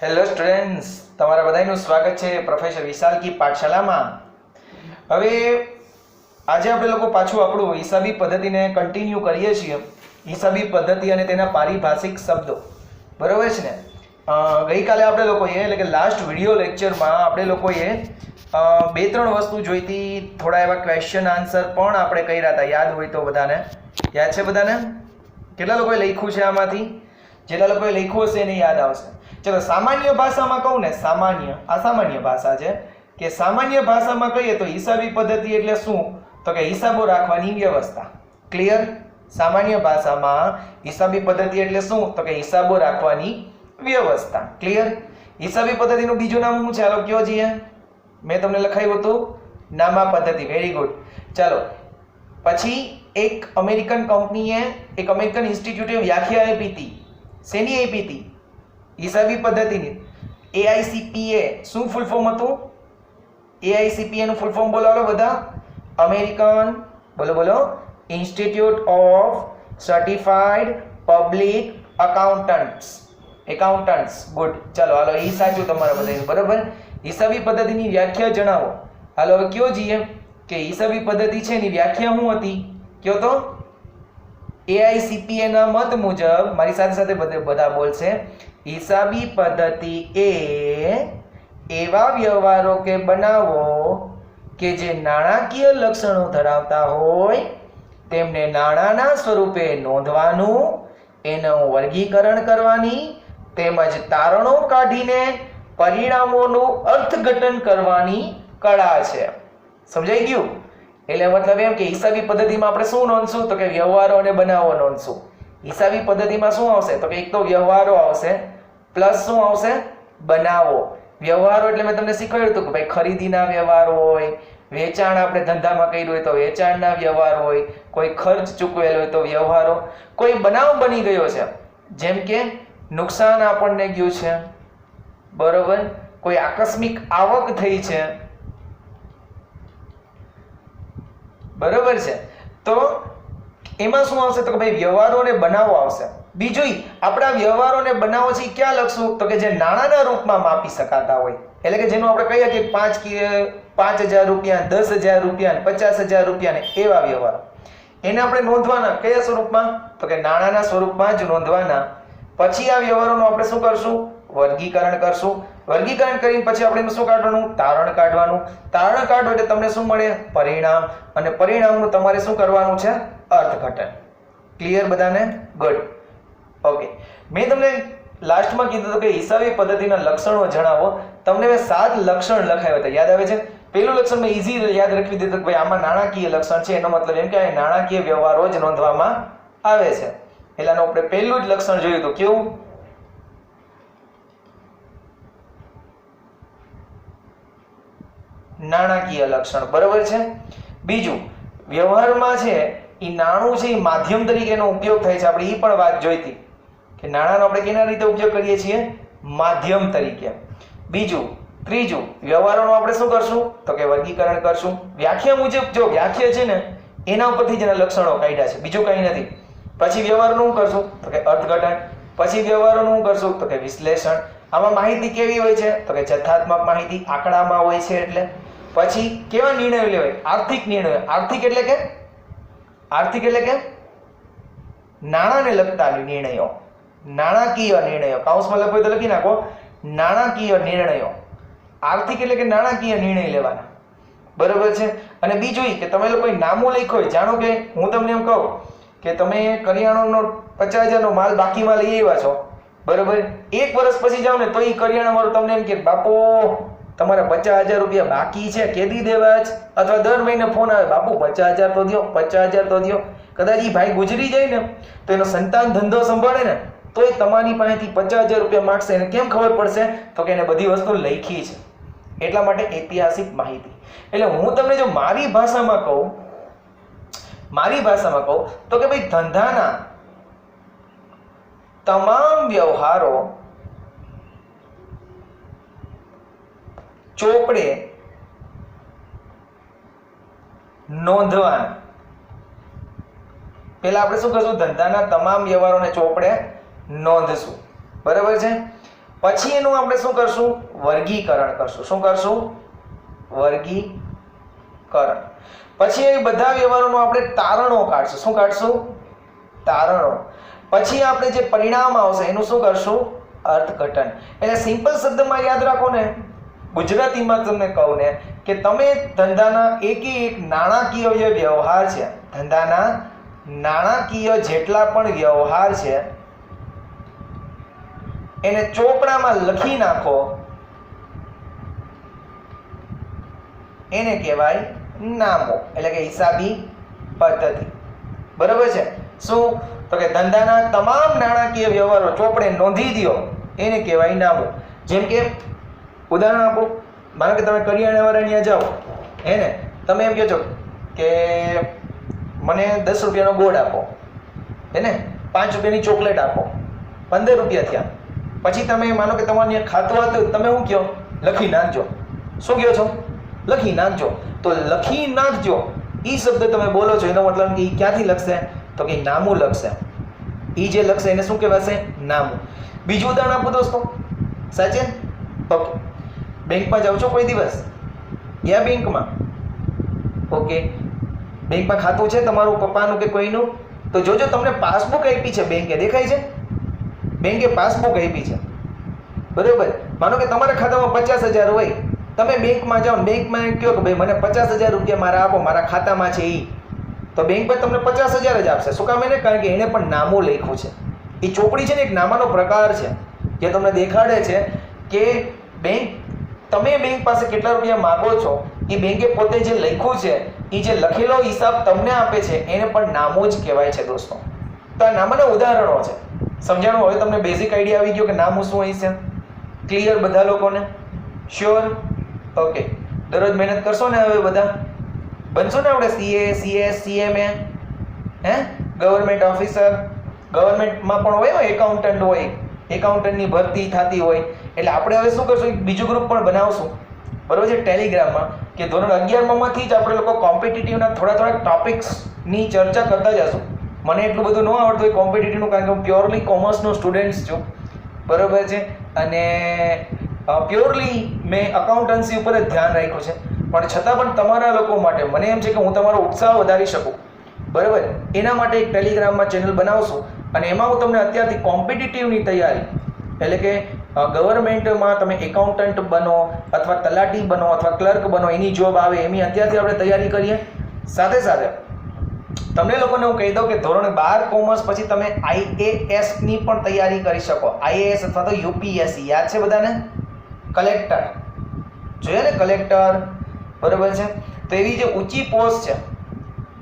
Hello students, તમારા બધાનું સ્વાગત છે પ્રોફેસર વિશાલ કી પાઠશાલામાં. હવે આજે આપણે લોકો પાછું આપણું હિસાબી પદ્ધતિને કન્ટિન્યુ કરીએ છીએ. હિસાબી પદ્ધતિ અને તેના પારિભાષિક શબ્દો, બરોબર છે ને? ગઈકાલે આપણે લોકોએ એટલે કે લાસ્ટ વિડીયો લેક્ચરમાં આપણે લોકોએ બે ત્રણ વસ્તુ જોઈતી, થોડા એવા ક્વેશ્ચન આન્સર પણ આપણે કર્યા હતા. યાદ હોય તો બધાને યાદ છે? બધાને કેટલા લોકોએ લખ્યું છે? આમાંથી જેટલા લોકોએ લખ્યું હશે એને યાદ આવશે. ચલો, સામાન્ય ભાષામાં કહું ને, સામાન્ય ભાષા છે કે સામાન્ય ભાષામાં કહીએ તો હિસાબી પદ્ધતિ એટલે શું? તો કે હિસાબો રાખવાની વ્યવસ્થા. ક્લિયર? સામાન્ય ભાષામાં હિસાબી પદ્ધતિ એટલે શું? તો કે હિસાબો રાખવાની વ્યવસ્થા. ક્લિયર? હિસાબી પદ્ધતિનું બીજું નામ શું છે? ચાલો કયો છીએ? મેં તમને લખાયું હતું નામા પદ્ધતિ. Very good. ચાલો, પછી એક અમેરિકન કંપનીએ, એક અમેરિકન ઇન્સ્ટિટ્યૂટે વ્યાખ્યા આપી હતી. શેની આપી હતી? હિસાબી પદ્ધતિની. AICPA. શું ફૂલ ફોર્મ હતું? AICPA નું ફૂલ ફોર્મ બોલો બધા. અમેરિકન, બોલો institute of certified public accountants. Good. ચાલો હાલો, એ સાચું તમારા બધાનું, બરોબર. હિસાબી પદ્ધતિની વ્યાખ્યા જણાવો. હાલો હવે કયો જીએ કે હિસાબી પદ્ધતિ છે એની વ્યાખ્યા શું હતી? કયો તો. AICPA ના મત મુજબ, મારી સાથે સાથે બધા બોલશે, હિસાબી પદ્ધતિ એ એવા વ્યવહારો કે બનાવો કે જે નાણાકીય લક્ષણો ધરાવતા હોય તેમને નાણાંના સ્વરૂપે નોંધવાનું, એનું વર્ગીકરણ કરવાની તેમજ તારણો કાઢીને પરિણામોનું અર્થઘટન કરવાની કળા છે. સમજાઈ ગયું? એટલે મતલબ એમ કે હિસાબી પદ્ધતિમાં આપણે શું નોંધશું? તો કે વ્યવહારો અને બનાવો નોંધશું. હિસાબી પદ્ધતિમાં શું આવશે? તો કે એક તો વ્યવહારો આવશે, પ્લસ શું આવશે? બનાવો. વ્યવહારો એટલે મેં તમને શીખવાડ્યું હતું કે ભાઈ ખરીદીના વ્યવહાર હોય, વેચાણ આપણે ધંધામાં કર્યું હોય તો વેચાણના વ્યવહાર હોય, કોઈ ખર્ચ ચૂકવેલ હોય તો વ્યવહારો, કોઈ બનાવ બની ગયો છે જેમ કે નુકસાન આપણને ગયું છે, બરોબર, કોઈ આકસ્મિક આવક થઈ છે, બરોબર છે, તો એમાં શું આવશે? તો કે ભાઈ વ્યવહારો અને બનાવો આવશે. બીજું આપણા વ્યવહારો અને બનાવો છે ક્યાં લખશું? તો કે જે નાણાંના રૂપમાં માપી શકાતા હોય, એટલે કે જેનું આપણે કહીએ કે 5,000 રૂપિયા, 10,000 રૂપિયા, 50,000 રૂપિયા, એવા વ્યવહારો એને આપણે નોંધવાના. કયા સ્વરૂપમાં? તો કે નાણાંના સ્વરૂપમાં જ નોંધવાના. પછી આ વ્યવહારોનું આપણે શું કરશું? વર્ગીકરણ કરશું. વર્ગીકરણ કરીને પછી આપણે શું કાઢવાનું? તારણ કાઢવાનું. તારણ કાઢો એટલે તમને શું મળે? પરિણામ. અને પરિણામનું તમારે શું કરવાનું છે? અર્થઘટન. ક્લિયર બધાને? ગુડ. ઓકે. મેં તમને લાસ્ટમાં કીધું હતું કે હિસાબી પદ્ધતિના લક્ષણો જણાવો. તમને મેં 7 લક્ષણ લખાવ્યા હતા. યાદ આવે છે? પહેલું લક્ષણ મેં ઈઝી યાદ રાખી દીધું કે ભાઈ આમાં નાણાકીય લક્ષણ છે, એનો મતલબ એમ કે નાણાકીય વ્યવહારો જ નોંધવામાં આવે છે. એટલે આપણે પહેલું જ લક્ષણ જોયું હતું. કેવું? નાણાકીય લક્ષણ, બરોબર છે. બીજું, વ્યવહારમાં છે એ નાણું છે એ માધ્યમ તરીકેનો ઉપયોગ થાય છે. આપણે એ પણ વાત જોઈતી કે નાણાંનો આપણે કેના રીતે ઉપયોગ કરીએ છીએ? માધ્યમ તરીકે. બીજું, ત્રીજું, વ્યવહારોનું આપણે શું કરશું? તો કે વર્ગીકરણ કરશું. વ્યાખ્યા મુજબ, જો વ્યાખ્યા છે ને એના ઉપરથી જ એના લક્ષણો કાઢ્યા છે, બીજું કંઈ નથી. પછી વ્યવહારનું શું કરશું? તો કે અર્થઘટન. પછી વ્યવહારોનું શું કરશું? તો કે વિશ્લેષણ. આમાં માહિતી કેવી હોય છે? તો કે જથ્થાત્મક માહિતી, આંકડામાં હોય છે. એટલે પછી કેવા નિર્ણયો લેવાય? આર્થિક નિર્ણયો. આર્થિક એટલે કે નાણાંને લગતા નિર્ણયો, નાણાકીય નિર્ણયો. કૌંસમાં લખો તો લખી નાખો નાણાકીય નિર્ણયો. આર્થિક એટલે કે નાણાકીય નિર્ણય લેવાના, બરોબર છે. અને બીજું કે તમે લોકોએ નામું લખ્યો હોય. જાણો કે હું તમને એમ કહું કે તમે કરિયાણાનો 50,000 નો માલ બાકીમાં લઈ આવ્યા છો, બરોબર. 1 વર્ષ પછી જાઓ ને તો એ કરિયાણાવાળો તમને એમ કે બાપુ તમારે 50,000 રૂપિયા બાકી છે, કેદી દેવા જ? અથવા દર મહિને ફોન આવે, બાપુ 50,000 તો દો, 50,000 તો દો. કદાચ એ ભાઈ ગુજરી જાય ને તો એનો સંતાન ધંધો સંભાળે ને તોય તમારી પાસેથી 50,000 રૂપિયા માંગશે. એને કેમ ખબર પડશે? તો કે એને બધી વસ્તુ લખી છે. એટલા માટે ઐતિહાસિક માહિતી. એટલે હું તમને જો મારી ભાષામાં કહું તો કે ભાઈ ધંધાના તમામ વ્યવહારો ચોપડે નોંધવાના. પહેલા આપણે શું કરશું? ધંધાના તમામ વ્યવહારોને ચોપડે નોંધશું, બરાબર છે. પછી એનું આપણે શું કરશું? વર્ગીકરણ કરશું. શું કરશું? વર્ગીકરણ. પછી એ બધા વ્યવહારોનું આપણે તારણો કાઢશું. શું કાઢશું? તારણો. પછી આપણે જે પરિણામ આવશે એનું શું કરશું? અર્થઘટન. એટલે સિમ્પલ શબ્દમાં યાદ રાખો ને, ગુજરાતીમાં તમને કહું ને કે તમે ધંધાના એકે એક નાણાકીય જે વ્યવહાર છે, ધંધાના નાણાકીય જેટલા પણ વ્યવહાર છે એને ચોપડામાં લખી નાખો, એને કહેવાય નામો, એટલે કે હિસાબી પદ્ધતિ. બરાબર છે? શું તો કે ધંધાના તમામ નાણાકીય વ્યવહારો ચોપડે નોંધી દો, એને કહેવાય નામો. જેમ કે ઉદાહરણ આપો, માનો કે તમે કરિયાણાવાળા ત્યાં જાઓ, હે ને, તમે એમ કહો છો કે મને 10 રૂપિયાનો ગોળ આપો, હે ને, 5 રૂપિયાની ચોકલેટ આપો, 15 રૂપિયા થયા. પછી તમે માનો કે તમારે ત્યાં ખાતું હતું, તમે શું કહો? લખી નાખજો. શું કહો છો? લખી નાખજો. તો લખી નાખજો એ શબ્દ તમે બોલો છો, એનો મતલબ કે ક્યાંથી લખશે? તો કે નામું લખશે. એ જે લખશે એને શું કહેવાશે? નામું. બીજું ઉદાહરણ આપો દોસ્તો, સાચે? ઓકે, બેંકમાં જાઓ છો કોઈ દિવસ? ગયા બેંકમાં? ઓકે, બેંકમાં ખાતું છે તમારું પપ્પાનું કે કોઈનું? તો જોજો તમને પાસબુક આપી છે બેંકે, દેખાય છે? બેંકે પાસબુક આપી છે, બરોબર? માનો કે તમારા ખાતામાં 50,000 હોય, તમે બેંકમાં જાઓ, બેંકમાં કહો કે ભાઈ મને 50,000 રૂપિયા મારા આપો, મારા ખાતામાં છે એ, તો બેંક પર તમને 50,000 જ આપશે. શું કામ? એને કારણ કે એને પણ નામું લખ્યું છે. એ ચોપડી છે ને એક નામાનો પ્રકાર છે જે તમને દેખાડે છે કે બેંક, તમે બેંક પાસે કેટલા રૂપિયા માંગો છો, એ બેંકે પોતે જે લખ્યું છે, એ જે લખેલો હિસાબ તમને આપે છે, એને પણ નામું જ કહેવાય છે દોસ્તો. તો આ નામાના ઉદાહરણો છે. સમજાણું? હવે તમને બેઝિક આઈડિયા આવી ગયો કે નામું શું હોય છે? ક્લિયર બધા લોકોને? શ્યોર? ઓકે, દરરોજ મહેનત કરશો ને, હવે બધા બનશો ને આપણે CA, CS, CMA, હે, ગવર્મેન્ટ ઓફિસર. ગવર્મેન્ટમાં પણ હોય, એકાઉન્ટન્ટ હોય, એકાઉન્ટન્ટની ભરતી થતી હોય. એટલે આપણે હવે શું કરશું? બીજું ગ્રુપ પણ બનાવશું, બરોબર છે, ટેલિગ્રામમાં, કે ધોરણ 11માંથી જ આપણે લોકો કોમ્પિટિટિવના થોડા ટોપિક્સની ચર્ચા કરતા જશું. મને એટલું બધું ન આવડતું હોય કોમ્પિટિટિવનું, કારણ કે હું પ્યોરલી કોમર્સનો સ્ટુડન્ટ છું, બરોબર છે, અને પ્યોરલી મેં અકાઉન્ટન્સી ઉપર જ ધ્યાન રાખ્યું છે. પણ છતાં પણ તમારા લોકો માટે મને એમ છે કે હું તમારો ઉત્સાહ વધારી શકું, બરાબર, એના માટે એક ટેલિગ્રામમાં ચેનલ બનાવશું, અને એમાં હું તમને અત્યારથી કોમ્પિટિટિવની તૈયારી, એટલે કે ગવર્મેન્ટમાં તમે એકાઉન્ટન્ટ બનો અથવા તલાટી બનો અથવા ક્લર્ક બનો, એની જોબ આવે એની અત્યારથી આપણે તૈયારી કરીએ. સાથે સાથે તમને લોકોને હું કહી દઉં કે ધોરણ 12 કોમર્સ પછી તમે IAS ની પણ તૈયારી કરી શકો. IAS અથવા તો UPSC યાદ છે બધાને? કલેક્ટર જોઈએ ને, કલેક્ટર, બરોબર છે? તો એવી જે ઊંચી પોસ્ટ છે,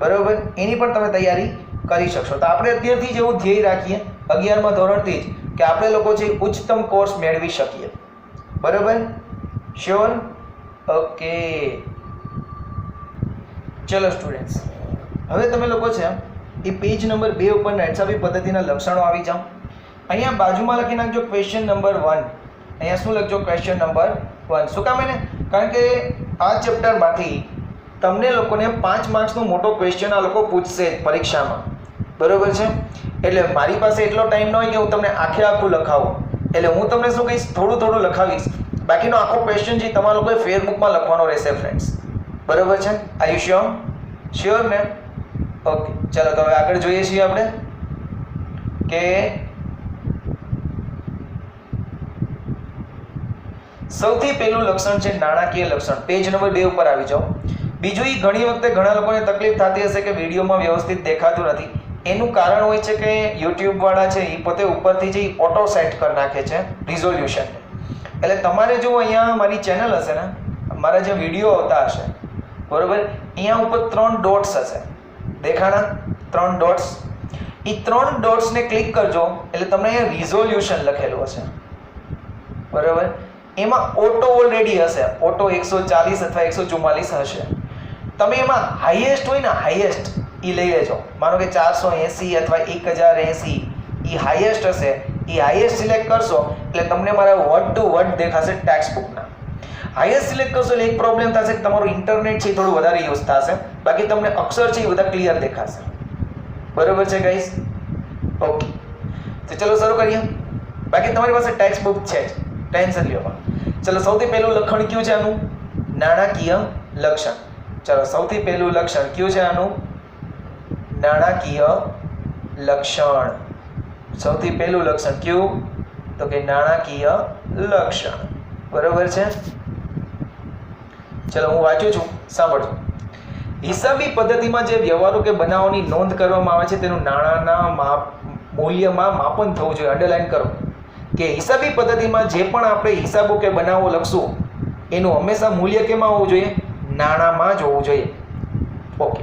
બરોબર, એની પણ તમે તૈયારી કરી શકશો. તો આપણે અત્યારથી જ એવું ધ્યેય રાખીએ 11મા ધોરણથી જ કે આપણે લોકો છે ઉચ્ચતમ કોર્સ મેળવી શકીએ, બરોબર? શ્યોર? ઓકે, ચલો સ્ટુડન્ટ્સ, હવે તમે લોકો છે એ પેજ નંબર 2 ઉપર હિસાબી પદ્ધતિના લક્ષણો આવી જાઓ. અહીંયા બાજુમાં લખી નાખજો ક્વેશ્ચન નંબર 1. અહીંયા શું લખજો? Question number 1. શું કામ એને? કારણ કે આ ચેપ્ટરમાંથી તમને લોકોને 5 માર્ક્સનો મોટો ક્વેશ્ચન આ લોકો પૂછશે પરીક્ષામાં, બરોબર છે? એટલે મારી પાસે એટલો ટાઈમ ન હોય કે હું તમને આખું લખાવું, એટલે હું તમને શું કહીશ, થોડું થોડું લખાવીશ. બાકીનો આખો ક્વેશ્ચન જે તમારા લોકોએ ફેરબુકમાં લખવાનો રહેશે ફ્રેન્ડ્સ, બરોબર છે? Are you sure? શ્યોર ને? ઓકે, ચાલો તો હવે આગળ જોઈએ છીએ આપણે કે સૌથી પહેલું લક્ષણ છે નાણાકીય લક્ષણ. પેજ નંબર 2 ઉપર આવી જાઓ. બીજું, એ ઘણી વખતે ઘણા લોકોને તકલીફ થતી હશે કે વિડીયોમાં વ્યવસ્થિત દેખાતું નથી. એનું કારણ હોય છે કે યુટ્યુબ વાળા છે એ પોતે ઉપરથી જે ઓટો સેટ કરી નાખે છે રિઝોલ્યુશન. એટલે તમારે જો અહીંયા મારી ચેનલ હશે ને, મારા જે વિડીયો આવતા હશે, બરોબર, અહીંયા ઉપર 3 ડોટ્સ હશે, દેખાણા? 3 ડોટ્સ. એ 3 ડોટ્સને ક્લિક કરજો એટલે તમને અહીંયા રિઝોલ્યુશન લખેલું હશે, બરોબર? એમાં ઓટો ઓલરેડી હશે, ઓટો 140 અથવા 144 હશે. તમે એમાં હાઈએસ્ટ હોય ને, હાઈએસ્ટ એ લઈ લેજો. માનો કે 480 અથવા 1080 એ હાઈએસ્ટ હશે, એ હાઈએસ્ટ સિલેક્ટ કરશો એટલે તમને મારા વર્ડ ટુ વર્ડ દેખાશે ટેક્સ્ટ બુકના. હાઈએસ્ટ સિલેક્ટ કરશો એટલે એક પ્રોબ્લેમ થશે કે તમારું ઇન્ટરનેટ છે થોડું વધારે યુઝ થશે, બાકી તમને અક્ષર છે એ બધા ક્લિયર દેખાશે, બરોબર છે ગાઈસ? ઓકે, તો ચલો શરૂ કરીએ. બાકી તમારી પાસે ટેક્સ્ટ બુક છે જ, ટેન્શન લ્યો માં. ચલો સૌથી પહેલું લક્ષણ કયું છે આનું? નાણાકીય લક્ષણ. ચલો સૌથી પહેલું લક્ષણ કયું છે આનું? નાણાકીય લક્ષણ. સૌથી પહેલું લક્ષણ કયું? તો કે નાણાકીય લક્ષણ. બરોબર છે. ચલો હું વાંચું છું, સાંભળજો. હિસાબી પદ્ધતિમાં જે વ્યવહારો કે બનાવોની નોંધ કરવામાં આવે છે તેનું નાણાંના મૂલ્યમાં માપન થવું જોઈએ. અંડરલાઈન કરો કે હિસાબી પદ્ધતિમાં જે પણ આપણે હિસાબો કે બનાવો લખશું એનું હંમેશા મૂલ્ય કેમાં હોવું જોઈએ? નાણાંમાં જ હોવું જોઈએ. ઓકે.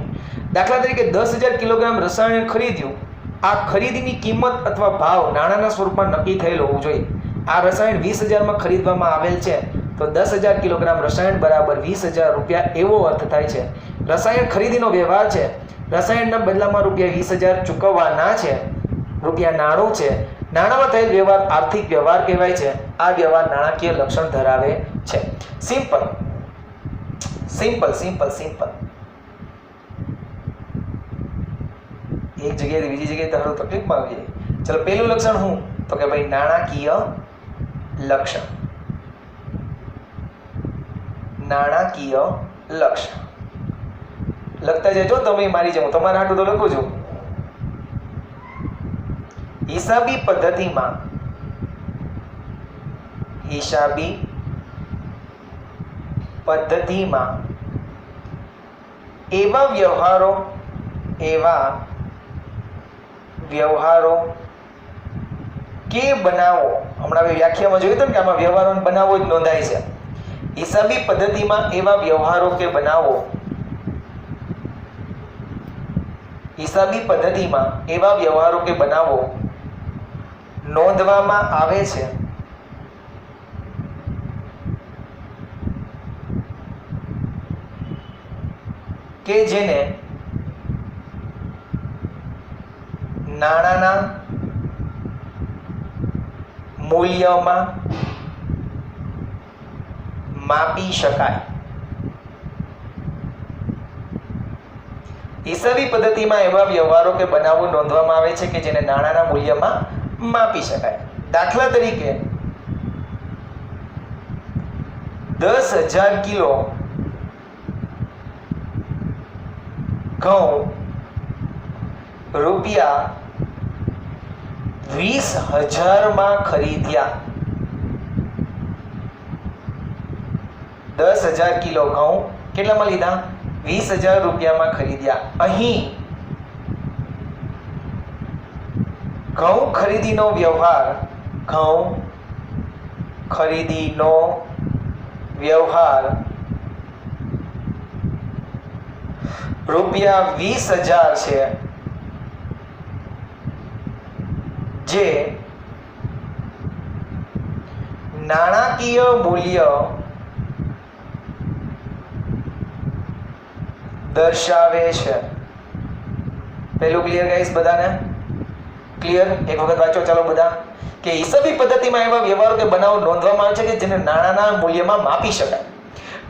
દાખલા તરીકે 10,000 કિલોગ્રામ રસાયણ ખરીદ્યું. આ ખરીદીની કિંમત અથવા ભાવ નાણાંના સ્વરૂપમાં નક્કી થયેલ હોવું જોઈએ. આ રસાયણ 20,000 માં ખરીદવામાં આવેલ છે તો 10,000 કિલોગ્રામ રસાયણ બરાબર 20,000 રૂપિયા એવો અર્થ થાય છે. રસાયણ ખરીદીનો વ્યવહાર છે. રસાયણના બદલામાં રૂપિયા 20,000 ચૂકવવાના છે. રૂપિયા નાણું છે. નાણાંમાં થયેલ વ્યવહાર આર્થિક વ્યવહાર કહેવાય છે. આ વ્યવહાર નાણાકીય લક્ષણ ધરાવે છે. Simple simple simple simple. એક જગ્યાએથી બીજી જગ્યાએ તમારું તકલીફમાં આવી જાય. ચલો પહેલું લક્ષણ શું? તો કે ભાઈ નાણાકીય લક્ષણ. નાણાકીય લક્ષણ લખતા જજો તમે, મારી જેમ તમારા હાટું તો લખું છું. હિસાબી પદ્ધતિમાં એવા વ્યવહારો કે બનાવો, હમણાં વ્યાખ્યામાં જોયું હતું ને કે આમાં વ્યવહારો બનાવો જ નોંધાય છે. હિસાબી પદ્ધતિમાં એવા વ્યવહારો કે બનાવો, હિસાબી પદ્ધતિમાં એવા વ્યવહારો કે બનાવો નોંધવામાં આવે છે કે જેને નાણાંના મૂલ્યમાં માપી શકાય. હિસાબી પદ્ધતિમાં એવા વ્યવહારો કે બનાવો નોંધવામાં આવે છે કે જેને નાણાંના મૂલ્યમાં માપી શકાય. દાખલા તરીકે 10,000 કિલો ઘઉં રૂપિયા 20,000 માં ખરીદ્યા. 10,000 કિલો ઘઉં કેટલામાં લીધા? 20,000 રૂપિયામાં ખરીદ્યા. અહીં ઘઉં ખરીદીનો વ્યવહાર રૂપિયા 20,000 છે, જે નાણાકીય મૂલ્ય દર્શાવે છે. પેલું ક્લિયર ગાઈસ? બધાને ક્લિયર? એક વખત વાંચો ચાલો બધા કે હિસાબી પદ્ધતિમાં એવા વ્યવહારો કે બનાવો નોંધવામાં આવે છે કે જેને નાણાંના મૂલ્યમાં માપી શકાય.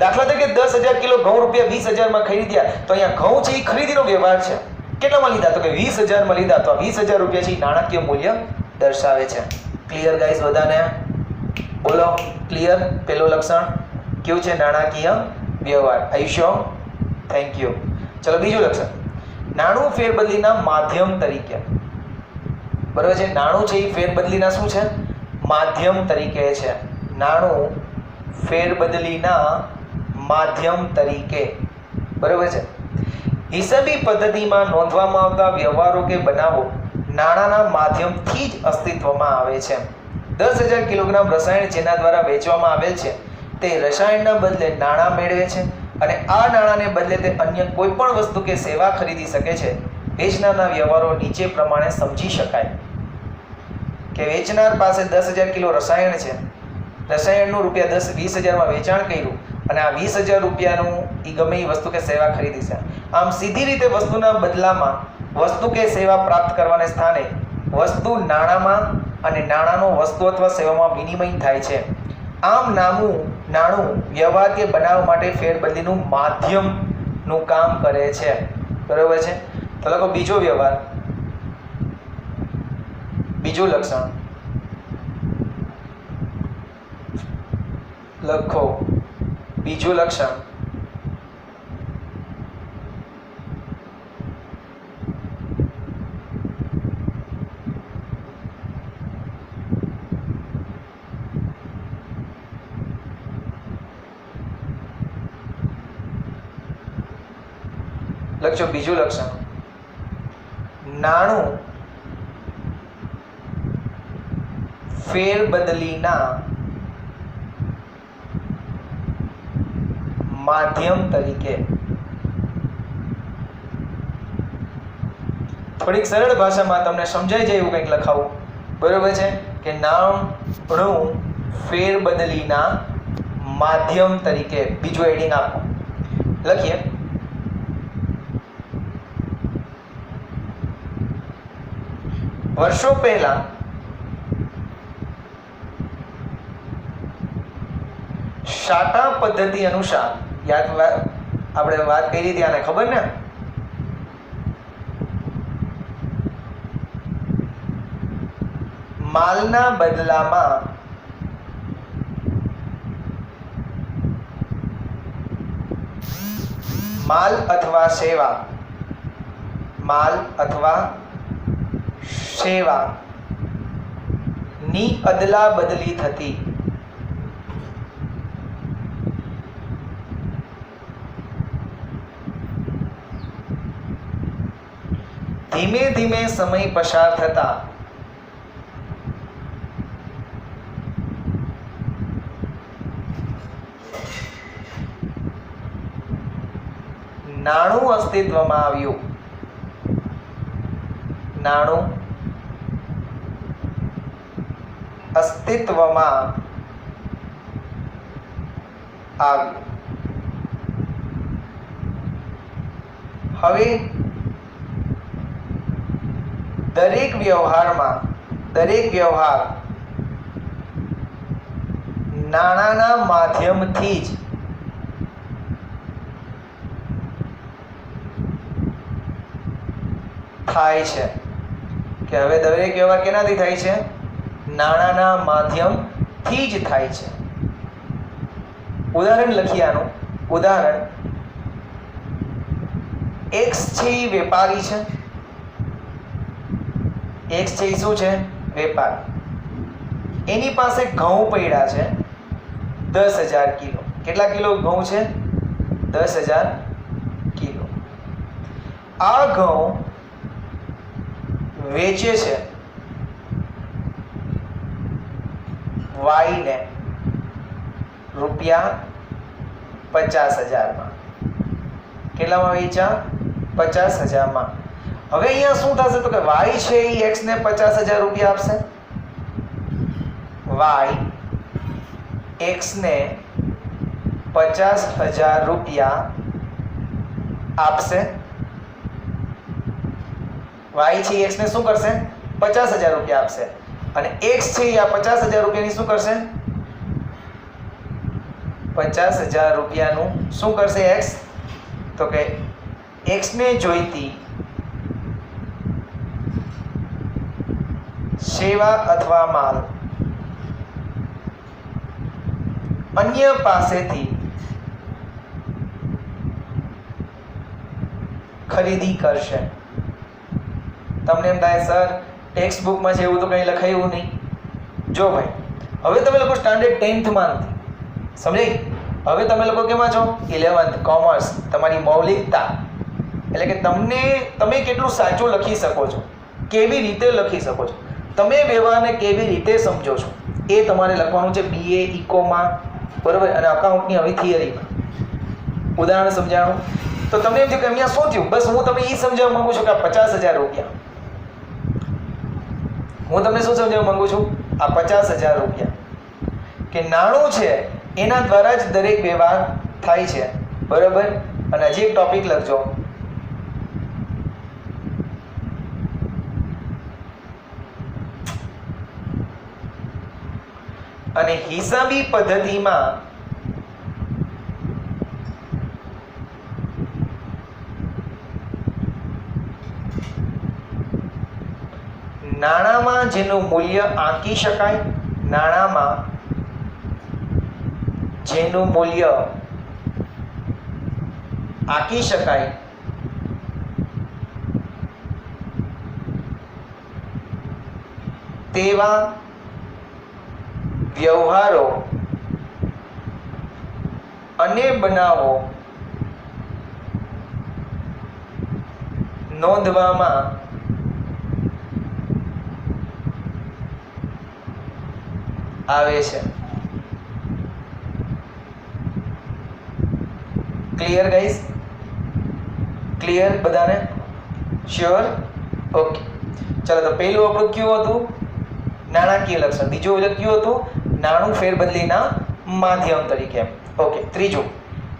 દાખલા તરીકે 10,000 કિલો ઘઉં રૂપિયા 20,000 માં ખરીદ્યા. તો અહીંયા ઘઉં છે એ ખરીદીનો વ્યવહાર છે. કેટલામાં લીધા? તો કે 20,000 માં લીધા. તો 20,000 રૂપિયા છે એ નાણાકીય મૂલ્ય દર્શાવે છે. Clear guys? બધાને બોલો ક્લિયર? પેલું લક્ષણ કયું છે? નાણાકીય વ્યવહાર. આયુષ્યો થેન્ક યુ. ચલો બીજું લક્ષણ, નાણું ફેરબદલીના માધ્યમ તરીકે. બરાબર છે? નાણું છે એ ફેરબદલીના શું છે? માધ્યમ તરીકે છે. નાણું ફેરબદલીના માધ્યમ તરીકે. બરાબર છે? હિસાબી પદ્ધતિમાં નોંધવામાં આવતા વ્યવહારો કે બનાવો નાણાંના માધ્યમથી જ અસ્તિત્વમાં આવે છે. 10,000 કિલોગ્રામ રસાયણ જેના દ્વારા વેચવામાં આવેલ છે તે રસાયણના બદલે નાણાં મેળવે છે અને આ નાણાંને બદલે તે અન્ય કોઈ પણ વસ્તુ કે સેવા ખરીદી શકે છે. વેચનારના વ્યવહારો નીચે પ્રમાણે સમજી શકાય કે વેચનાર પાસે 10,000 કિલો રસાયણ છે. રસાયણનું રૂપિયા 20,000 માં વેચાણ કર્યું અને આ 20,000 રૂપિયાનું એ ગમે એ વસ્તુ કે સેવા ખરીદી છે. આમ સીધી રીતે વસ્તુના બદલામાં વસ્તુ કે સેવા પ્રાપ્ત કરવાને સ્થાને વસ્તુ નાણાંમાં અને નાણાંનો વસ્તુ અથવા સેવામાં વિનિમય થાય છે. આમ નાણું વ્યવહાર કે બનાવવા માટે ફેરબદલીનું માધ્યમનું કામ કરે છે. બરાબર છે? તો લખો બીજો વ્યવહાર, બીજું લક્ષણ લખો બીજું લક્ષણ લખજો બીજું લક્ષણ નાણું ફેરબદલીના માધ્યમ તરીકે થોડીક સરળ ભાષામાં તમને સમજાઈ જાય એવું કંઈક લખાવું બરોબર છે કે નાણું ફેરબદલીના માધ્યમ તરીકે બીજું એડિંગ આપો લખીએ વર્ષો પહેલા શાટા પદ્ધતિ અનુસાર આપણે વાત કરી હતી આને ખબર ને માલના બદલામાં માલ અથવા સેવા ની અદલા બદલી થતી ધીમે ધીમે સમય પસાર થતા નાણું અસ્તિત્વમાં આવ્યું હવે દરેક વ્યવહાર નાણાંના માધ્યમથી જ થાય છે કે હવે દરેક વ્યવહાર કેનાથી થાય છે નાણાંના માધ્યમથી જ થાય છે ઉદાહરણ લખીએ આનું ઉદાહરણ x છે એ વેપારી છે x છે એ શું છે વેપારી એની પાસે ઘઉં પડ્યા છે 10,000 કિલો કેટલા કિલો ઘઉં છે 10,000 કિલો આ ઘઉં વેચે છે y ને રૂપિયા 50,000 માં કેટલામાં વેચ્યા 50,000 માં હવે અહીંયા શું થશે તો કે y છે એ x ને 50,000 રૂપિયા આપશે y x ને 50,000 રૂપિયા આપશે y છે x ને શું કરશે 50,000 રૂપિયા આપશે અને x છે આ 50,000 રૂપિયાની શું કરશે 50,000 રૂપિયાનું શું કરશે x તો કે x ને જોઈતી સેવા અથવા માલ અન્ય પાસેથી ખરીદી કરશે તમને એમ થાય સર ટેક્સ્ટ બુકમાં છે એવું તો કંઈ લખાયું નહીં જો ભાઈ હવે તમે લોકો સ્ટાન્ડર્ડ 10th માં નથી સમજાઈ હવે તમે લોકો કેમાં છો 11th કોમર્સ તમારી મૌલિકતા એટલે કે તમે કેટલું સાચું લખી શકો છો કેવી રીતે લખી શકો છો તમે વ્યવહારને કેવી રીતે સમજો છો એ તમારે લખવાનું છે BA ઇકોમાં બરોબર અને અકાઉન્ટની હવે થિયરીમાં ઉદાહરણ સમજાણું તો તમને એમ થયું કે અહીંયા શું થયું બસ હું તમને એ સમજાવવા માંગુ છું કે આ 50,000 રૂપિયા હું તમને શું સમજાવવા માંગુ છું આ 50,000 રૂપિયા કે નાણું છે એના દ્વારા જ દરેક વ્યવહાર થાય છે બરોબર અને હજી એક ટોપિક લખજો અને હિસાબી પદ્ધતિમાં નાણાંમાં જેનું મૂલ્ય આંકી શકાય નાણાંમાં જેનું મૂલ્ય આંકી શકાય તેવા વ્યવહારો અને બનાવો નોંધવામાં આવે છે. Clear guys? ક્લિયર બધાને? શ્યોર? ઓકે. ચલો, તો પહેલું આપણું કયું હતું? નાણાકીય લક્ષણ. બીજું કયું હતું? નાણું ફેરબદલીના માધ્યમ તરીકે. ઓકે. ત્રીજું,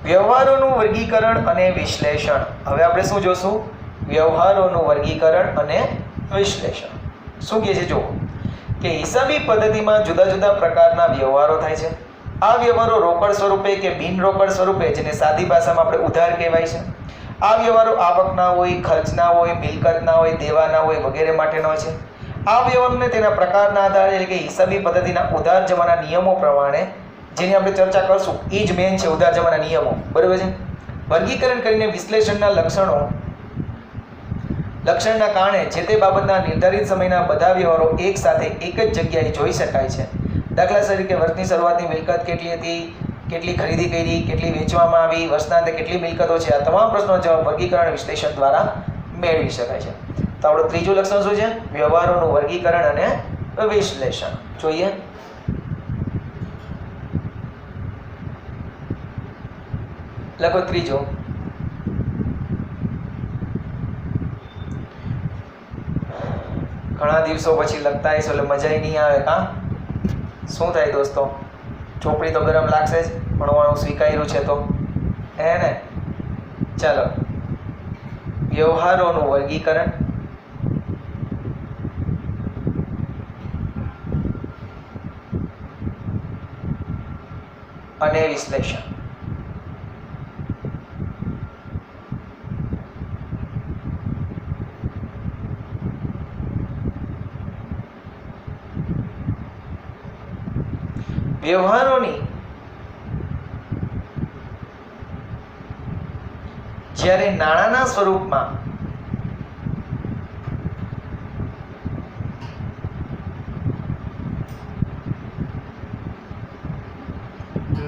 વ્યવહારોનું વર્ગીકરણ અને વિશ્લેષણ. હવે આપણે શું જોશું? વ્યવહારોનું વર્ગીકરણ અને વિશ્લેષણ. શું કહે છે? જુઓ કે હિસાબી પદ્ધતિમાં જુદા જુદા પ્રકારના વ્યવહારો થાય છે. આ વ્યવહારો રોકડ સ્વરૂપે કે બિન રોકડ સ્વરૂપે, જેને સાદી ભાષામાં આપણે ઉધાર કહેવાય છે. આ વ્યવહારો આવકના હોય, ખર્ચના હોય, મિલકતના હોય, દેવાના હોય વગેરે માટેનો છે. આ વ્યવહારને તેના પ્રકારના આધારે એટલે કે હિસાબી પદ્ધતિના ઉધાર જમાના નિયમો પ્રમાણે, જેની આપણે ચર્ચા કરશું, એ જ મેન છે ઉધાર જમાના નિયમો. બરાબર છે? વર્ગીકરણ કરીને વિશ્લેષણના લક્ષણના કારણે જે તે બાબતના નિર્ધારિત સમયના બધા વ્યવહારો એક સાથે એક જ જગ્યાએ જોઈ શકાય છે. દાખલા તરીકે વર્ષની શરૂઆતની મિલકત કેટલી હતી, કેટલી ખરીદી કરી, કેટલી વેચવામાં આવી, વર્ષના અંતે કેટલી મિલકતો છે, આ તમામ પ્રશ્નોનો જવાબ વર્ગીકરણ વિશ્લેષણ દ્વારા મેળવી શકાય છે. તો આપણું ત્રીજું લક્ષણ શું છે? વ્યવહારોનું વર્ગીકરણ અને વિશ્લેષણ. જોઈએ. લખો ત્રીજો. ઘણા દિવસો પછી લખતા હશો એટલે મજા નહીં આવે. કાં શું થાય દોસ્તો? ચોપડી તો ગરમ લાગશે જ, ભણવાનું સ્વીકાર્યું છે તો હે ને? ચાલો, વ્યવહારોનું વર્ગીકરણ અને વિશ્લેષણ. વ્યવહારોની જ્યારે નાણાંના સ્વરૂપમાં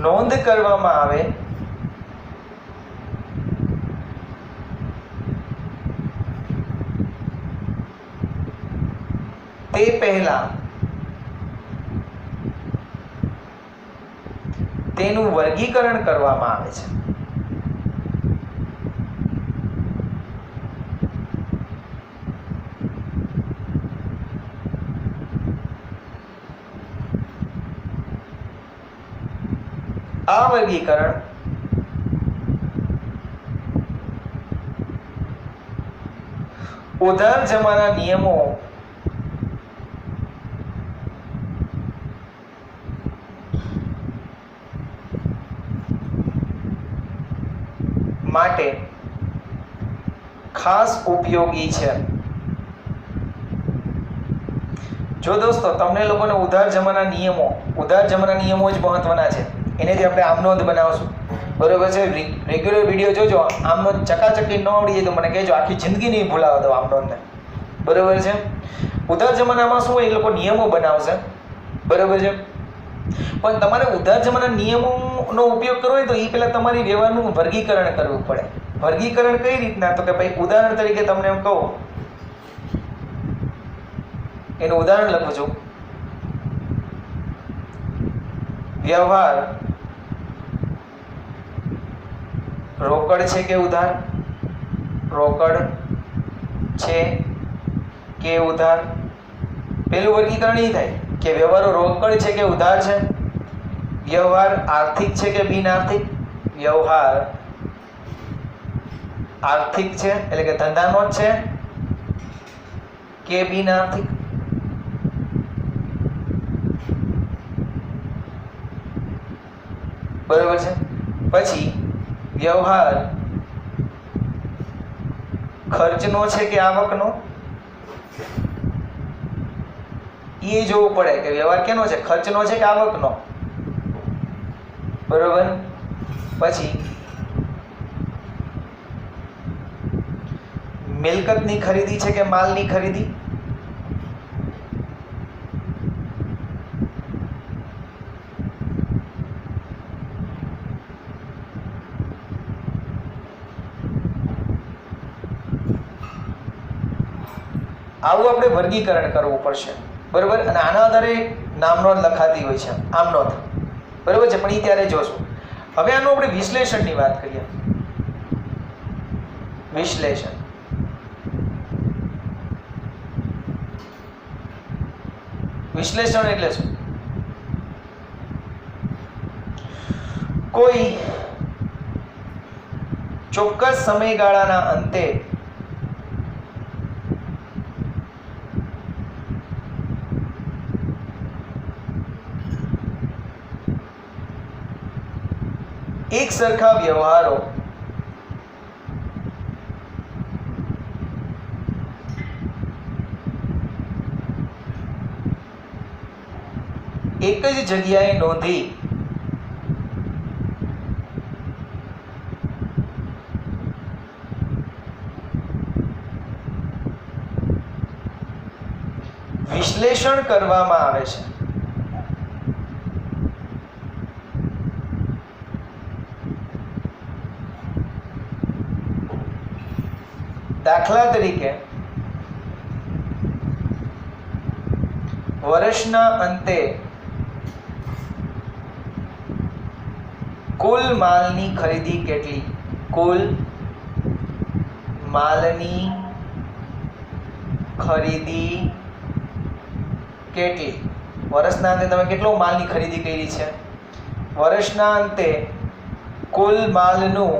નોંધ કરવામાં આવે તે પહેલા તેનું વર્ગીકરણ કરવામાં આવે છે. આ વર્ગીકરણ ઉધાર જમાના નિયમો માટે ખાસ ઉપયોગી છે. જો દોસ્તો તમને લોકોને ઉધાર જમાના નિયમો જ મહત્વના છે. એનેથી આપણે આમનોંધ બનાવશું. બરોબર છે? રેગ્યુલર વિડીયો જોજો. આમનોંધ ચકાચકી ન આવડી જાય તો મને કહેજો, આખી જિંદગી નહીં ભૂલાવો તો આમનોંધને. બરોબર છે? ઉધાર જમાનામાં શું એ લોકો નિયમો બનાવશે. બરોબર છે? પણ તમારે ઉધાર જમાના નિયમોનો ઉપયોગ કરવો હોય તો એ પહેલા તમારી વ્યવહારનું વર્ગીકરણ કરવું પડે. વર્ગીકરણ કઈ રીતના? તો કે ભાઈ ઉદાહરણ તરીકે તમને એમ કહું, એનું ઉદાહરણ લખું છું. વ્યવહાર રોકડ છે કે ઉધાર? રોકડ છે કે ઉધાર? પેલું વર્ગીકરણ એ થાય કે વ્યવહારો રોકડ છે કે ઉધાર છે. વ્યવહાર આર્થિક છે કે બિન આર્થિક? વ્યવહાર આર્થિક છે એટલે કે ધંધાનો જ છે કે બિન આર્થિક? બરોબર છે? પછી વ્યવહાર ખર્ચનો છે કે આવકનો? એ જોવું પડે કે વ્યવહાર કેનો છે, ખર્ચનો છે કે આવકનો. બરોબર. પછી મિલકતની ખરીદી છે કે માલની ખરીદી? આવું આપણે વર્ગીકરણ કરવું પડશે, બરોબર. અને આના આધારે નામનોંધ લખાતી હોય છે, આમ નોંધ, બરોબર છે, પણ એ ત્યારે જોશું. હવે આનું આપણે વિશ્લેષણની વાત કરીએ. વિશ્લેષણ વિશ્લેષણ એટલે શું? કોઈ ચોક્કસ સમયગાળાના અંતે એક સરખા વ્યવહારો એક જ જગ્યાએ નોંધી વિશ્લેષણ કરવામાં આવે છે. દાખલા તરીકે વર્ષના અંતે કુલ માલની ખરીદી કેટલી? કુલ માલની ખરીદી કેટલી? વર્ષના અંતે તમે કેટલો માલની ખરીદી કરી છે? વર્ષના અંતે કુલ માલનું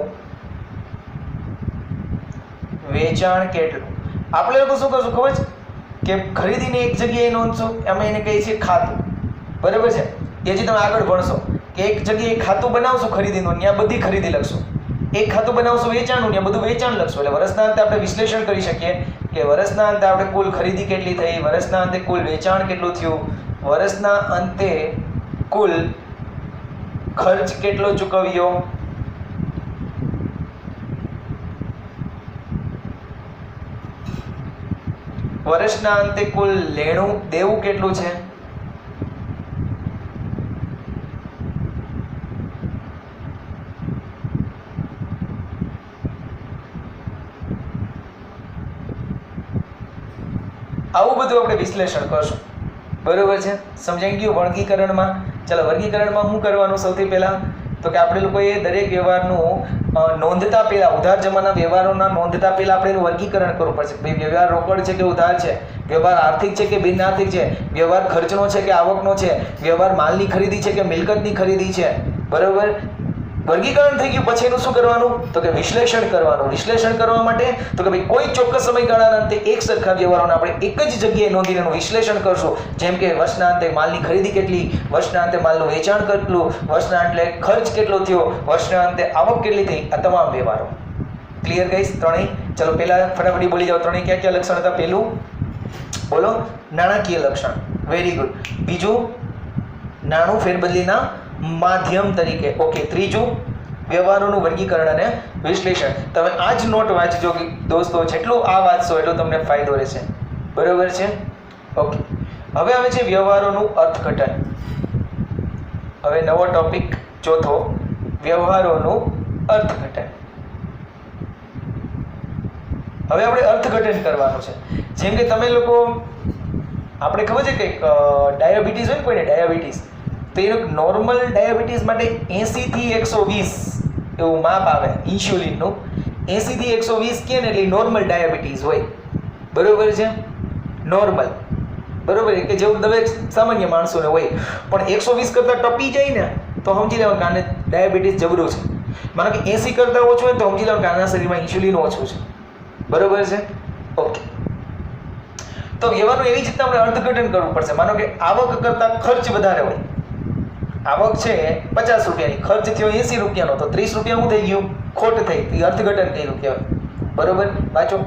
વેચાણ કેટલું? આપણે લોકો શું કરશું ખબર છે કે ખરીદીને એક જગ્યાએ નોંધશું, અમે એને કહીએ છીએ ખાતું, બરાબર છે. એ જે તમે આગળ ભણશો કે એક જગ્યાએ ખાતું બનાવશું ખરીદીનું, ત્યાં બધી ખરીદી લખશું. એક ખાતું બનાવશું વેચાણનું, ત્યાં બધું વેચાણ લખશું. એટલે વર્ષના અંતે આપણે વિશ્લેષણ કરી શકીએ કે વર્ષના અંતે આપણે કુલ ખરીદી કેટલી થઈ, વર્ષના અંતે કુલ વેચાણ કેટલું થયું, વર્ષના અંતે કુલ ખર્ચ કેટલો ચૂકવ્યો, વર્ષના અંતે કુલ લેણું દેવું કેટલું છે, આવું બધું આપણે વિશ્લેષણ કરશું, બરોબર છે. સમજાઈ ગયું વર્ગીકરણમાં? ચાલો, વર્ગીકરણમાં શું કરવાનું? સૌથી પહેલા તો કે આપણે લોકોએ દરેક વ્યવહારનું નોંધતા પહેલા, ઉધાર જમાના વ્યવહારોના નોંધતા પહેલા આપણે એનું વર્ગીકરણ કરવું પડશે. ભાઈ વ્યવહાર રોકડ છે કે ઉધાર છે, વ્યવહાર આર્થિક છે કે બિન આર્થિક છે, વ્યવહાર ખર્ચનો છે કે આવકનો છે, વ્યવહાર માલની ખરીદી છે કે મિલકતની ખરીદી છે, બરોબર. વર્ગીકરણ થઈ ગયું પછી એનું શું કરવાનું? તો કે વિશ્લેષણ કરવાનું. વિશ્લેષણ કરવા માટે તો કે ભાઈ કોઈ ચોક્કસ સમયગાળાના અંતે એક સરખા વ્યવહારોને આપણે એક જ જગ્યાએ નોંધીને એનું વિશ્લેષણ કરશું. જેમ કે વર્ષના અંતે માલની ખરીદી કેટલી, વર્ષના અંતે માલનું વેચાણ કેટલું, વર્ષના અંતે ખર્ચ કેટલો થયો, વર્ષના અંતે આવક કેટલી થઈ, આ તમામ વ્યવહારો. Clear guys? ત્રણેય. ચલો પહેલા ફટાફટ બોલી જાઓ, ત્રણેય ક્યાં ક્યાં લક્ષણ હતા? પહેલું બોલો, નાણાકીય લક્ષણ, વેરી ગુડ. બીજું, નાણું ફેરબદલીના માધ્યમ તરીકે, ઓકે. ત્રીજું, વ્યવહારોનું વર્ગીકરણ અને વિશ્લેષણ. તમે આ જ નોટ વાંચજો દોસ્તો, જેટલું આ વાંચશો એટલો તમને ફાયદો રહેશે, બરોબર છે, ઓકે. હવે આવે છે વ્યવહારોનું અર્થઘટન. હવે નવો ટોપિક ચોથો, વ્યવહારોનું અર્થઘટન. હવે આપણે અર્થઘટન કરવાનું છે. જેમ કે તમે લોકો, આપણે ખબર છે કે ડાયાબિટીસ હોય ને કોઈને, ડાયાબિટીસ, તો એનું નોર્મલ ડાયાબિટીસ માટે 80 થી 120 એવું માપ આવે ઇન્સ્યુલિનનું. 80 થી 120 કે ને એટલે નોર્મલ ડાયાબિટીસ હોય, બરોબર છે, નોર્મલ, બરોબર, કે જેવું દરેક સામાન્ય માણસોને હોય. પણ 120 કરતાં ટપી જાય ને તો સમજી લેવાનું કે આને ડાયાબિટીસ જબરું છે. માનો કે 80 કરતાં ઓછું હોય તો સમજી લેવાનું કે આના શરીરમાં ઇન્સ્યુલિન ઓછું છે, બરોબર છે, ઓકે. તો વ્યવહારનું એવી જ રીતના આપણે અર્થઘટન કરવું પડશે. માનો કે આવક કરતાં ખર્ચ વધારે હોય, આવક છે 50 રૂપિયાની, ખર્ચ થયો 80 રૂપિયાનો, તો 30 રૂપિયા શું થઈ ગયું? ખોટ થઈ. એ અર્થઘટન કર્યું કહેવાય, બરોબર. વાંચો.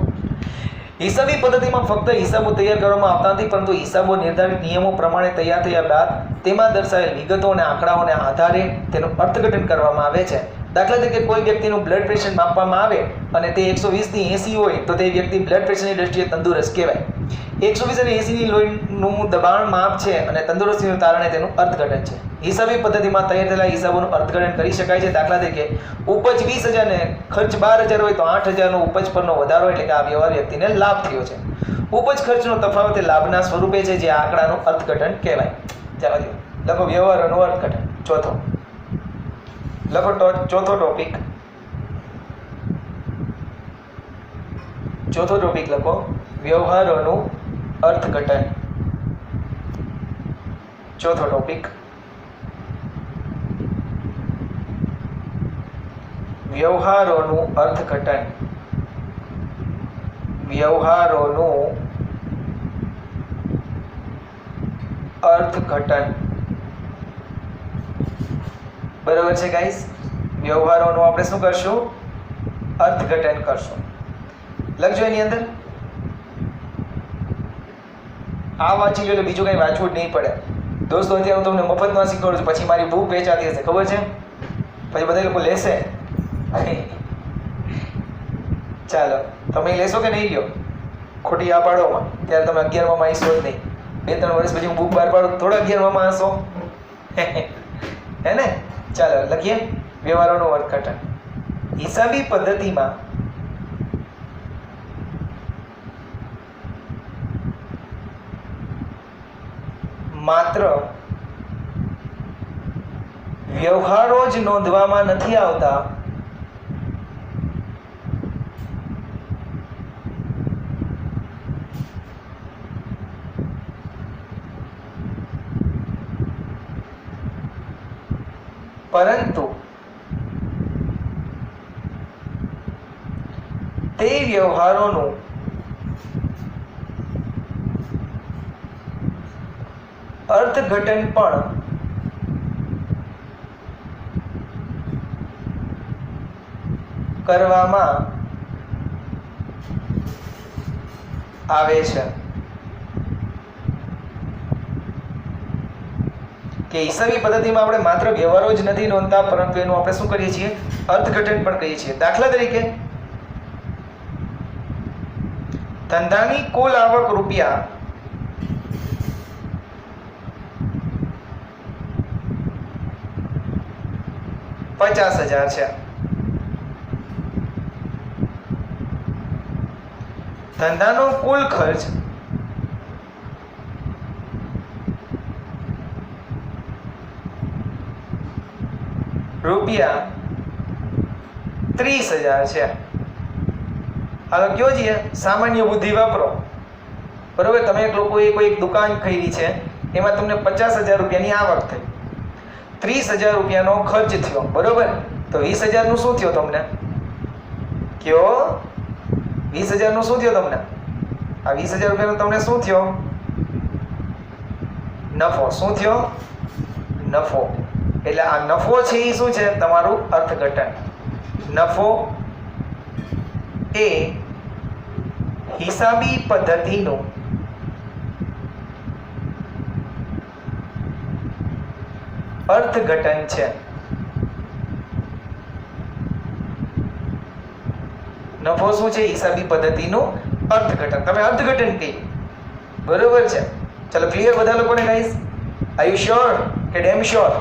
હિસાબી પદ્ધતિમાં ફક્ત હિસાબો તૈયાર કરવામાં આવતા નથી, પરંતુ હિસાબો નિર્ધારિત નિયમો પ્રમાણે તૈયાર થયા બાદ તેમાં દર્શાવેલ વિગતો અને આંકડાઓના આધારે તેનું અર્થઘટન કરવામાં આવે છે. દાખલા તરીકે કોઈ વ્યક્તિનું બ્લડ પ્રેશર માપવામાં આવે અને તે 120 થી 80 હોય તો તે વ્યક્તિ બ્લડ પ્રેશરની દ્રષ્ટિએ તંદુરસ્ત કહેવાય. 120 અને 80 ની લોહીનું દબાણ માપ છે અને તંદુરસ્તીનું તારણે તેનું અર્થઘટન છે. હિસાબી પદ્ધતિમાં તૈયાર થયેલા હિસાબોનું અર્થઘટન કરી શકાય છે. દાખલા તરીકે ઉપજ 20,000 ને ખર્ચ 12,000 હોય તો 8,000 નો ઉપજ પરનો વધારો એટલે કે આ વ્યવહાર વ્યક્તિને લાભ થયો છે. ઉપજ ખર્ચનો તફાવત એ લાભના સ્વરૂપે છે, જે આંકડાનું અર્થઘટન કહેવાય. ચાલો લખો વ્યવહારોનું અર્થઘટન. ચોથો ટોપિક લખો વ્યવહારોનું અર્થઘટન. ચોથો ટોપિક વ્યવહારોનું અર્થઘટન. બરાબર છે ગાઈસ? વ્યવહારોનું આપણે શું કરશું? અર્થઘટન કરશું. લખજો એની અંદર આ વાંચી લો એટલે બીજું કંઈ વાંચવું જ નહીં પડે. દોસ્તો અત્યારે હું તમને મફતમાં શીખવાડું છું, પછી મારી બુક વેચાતી હશે, ખબર છે? પછી બધા લોકો લેશે. ચાલો તમે લેશો કે નહીં લ્યો? ખોટી આ પાડોમાં ત્યારે તમે 11માં આવીશો જ નહીં. 2-3 વર્ષ પછી હું બુક બહાર પાડું, થોડા 11માં હશો. હે ને? ચાલો લખીએ વ્યવહારોનું અર્થઘટન. હિસાબી પદ્ધતિમાં માત્ર વ્યવહારો જ નોંધવામાં નથી આવતા, પરંતુ તે વ્યવહારોનું અર્થઘટન પણ કરવામાં આવે છે. કે હિસાબી પદ્ધતિમાં આપણે માત્ર વ્યવહારો જ નથી નોંધતા, પરંતુ એનું આપણે શું કરીએ છીએ? અર્થઘટન પણ કરીએ છીએ. દાખલા તરીકે ધંધાની કુલ આવક રૂપિયા 50,000 છે. ધંધાનો કુલ ખર્ચ રૂપિયા 30,000 છે. હાલો કયો છીએ? સામાન્ય બુદ્ધિ વાપરો. બરોબર? તમે એક લોકોએ કોઈ એક દુકાન ખરીદી છે, એમાં તમને 50,000 રૂપિયાની આવક થઈ, 30,000 રૂપિયાનો ખર્ચ થયો. બરોબર? તો 20,000 નું શું થયો તમને? કયો? 20,000 નું શું થયો તમને? આ 20,000 રૂપિયાનો તમને શું થયો? નફો. શું થયો? નફો. એટલે આ નફો છે એ શું છે? તમારું અર્થઘટન. નફો એ હિસાબી પદ્ધતિનું અર્થઘટન છે. નફો શું છે? હિસાબી પદ્ધતિનું અર્થઘટન. તમે અર્થઘટન કહી. બરોબર છે? ચલો ક્લિયર બધા લોકોને ગાઈસ? આર યુ શ્યોર કે dam sure?